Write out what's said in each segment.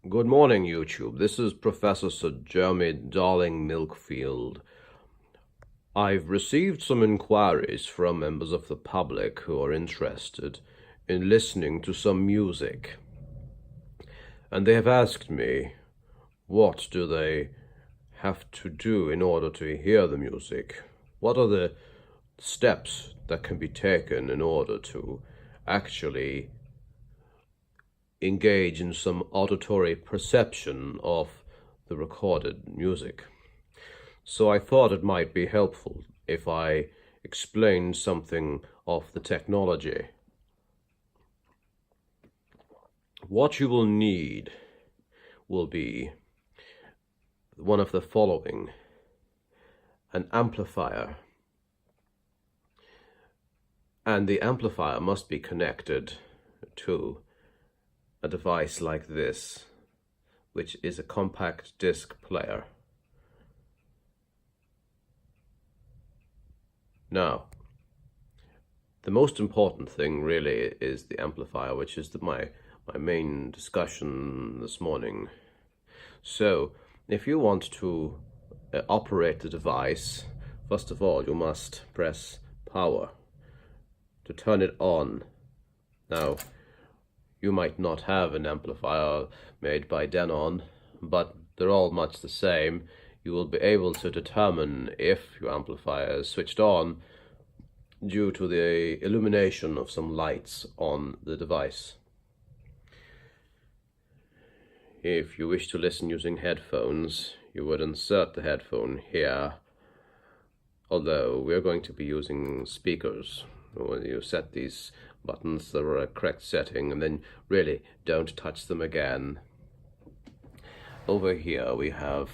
Good morning, YouTube. This is Professor Sir Jeremy Darling-Milkfield. I've received some inquiries from members of the public who are interested in listening to some music. And they have asked me, what do they have to do in order to hear the music? What are the steps that can be taken in order to actually engage in some auditory perception of the recorded music? So I thought it might be helpful if I explained something of the technology. What you will need will be one of the following: an amplifier. And the amplifier must be connected to a device like this, which is a compact disc player. Now, the most important thing really is the amplifier, which is my main discussion this morning. So, if you want to operate the device, first of all, you must press power to turn it on. Now, you might not have an amplifier made by Denon, but they're all much the same. You will be able to determine if your amplifier is switched on due to the illumination of some lights on the device. If you wish to listen using headphones, you would insert the headphone here, although we're going to be using speakers. When you set these buttons, they're a correct setting, and then really don't touch them again. Over here we have,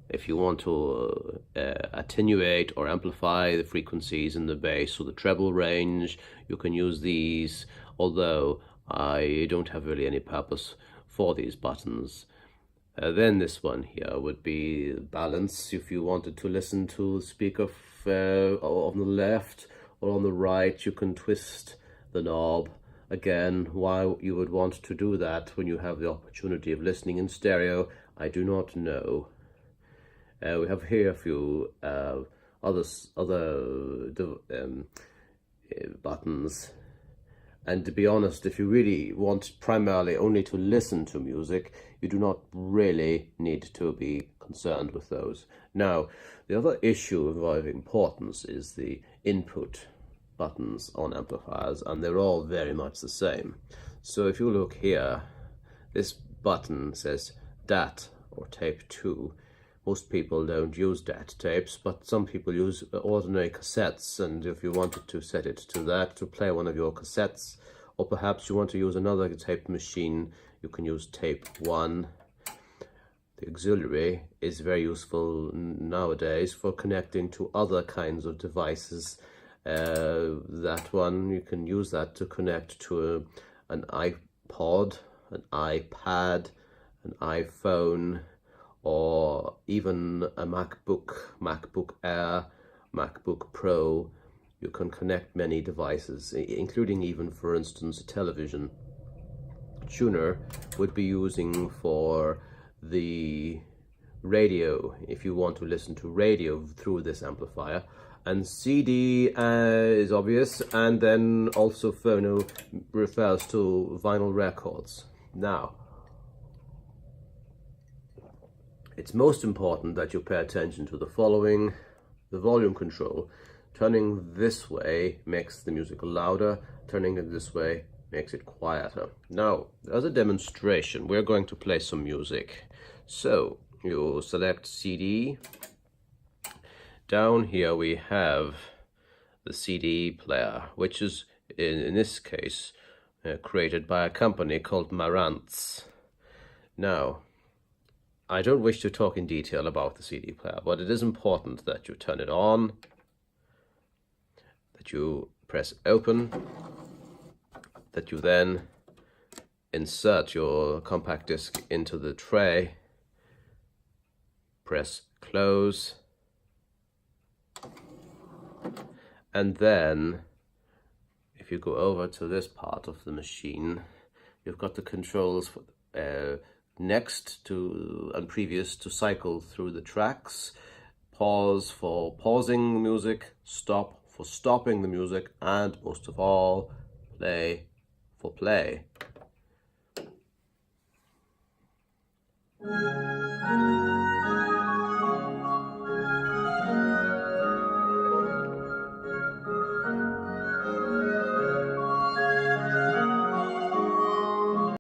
if you want to attenuate or amplify the frequencies in the bass or the treble range, you can use these, although I don't have really any purpose for these buttons. Then this one here would be balance. If you wanted to listen to the speaker on the left or on the right, you can twist the knob. Again, why you would want to do that when you have the opportunity of listening in stereo, I do not know. We have here a few other buttons. And to be honest, if you really want primarily only to listen to music, you do not really need to be concerned with those. Now, the other issue of importance is the input buttons on amplifiers, and they're all very much the same. So if you look here, this button says DAT or tape 2. Most people don't use DAT tapes, but some people use ordinary cassettes, and if you wanted to set it to that, to play one of your cassettes, or perhaps you want to use another tape machine, you can use tape 1. The auxiliary is very useful nowadays for connecting to other kinds of devices. That one, you can use that to connect to an iPod, an iPad, an iPhone, or even a MacBook Air, MacBook Pro. You can connect many devices, including even, for instance, a television. Tuner would be using for the radio, if you want to listen to radio through this amplifier. And CD is obvious, and then also phono refers to vinyl records. Now, it's most important that you pay attention to the following: the volume control. Turning this way makes the music louder, turning it this way makes it quieter. Now, as a demonstration, we're going to play some music. So, you select CD. Down here we have the CD player, which is, in this case, created by a company called Marantz. Now, I don't wish to talk in detail about the CD player, but it is important that you turn it on, that you press open, that you then insert your compact disc into the tray, press close, and then if you go over to this part of the machine, you've got the controls for next to and previous to cycle through the tracks. Pause for pausing the music, stop for stopping the music, and most of all, play for play.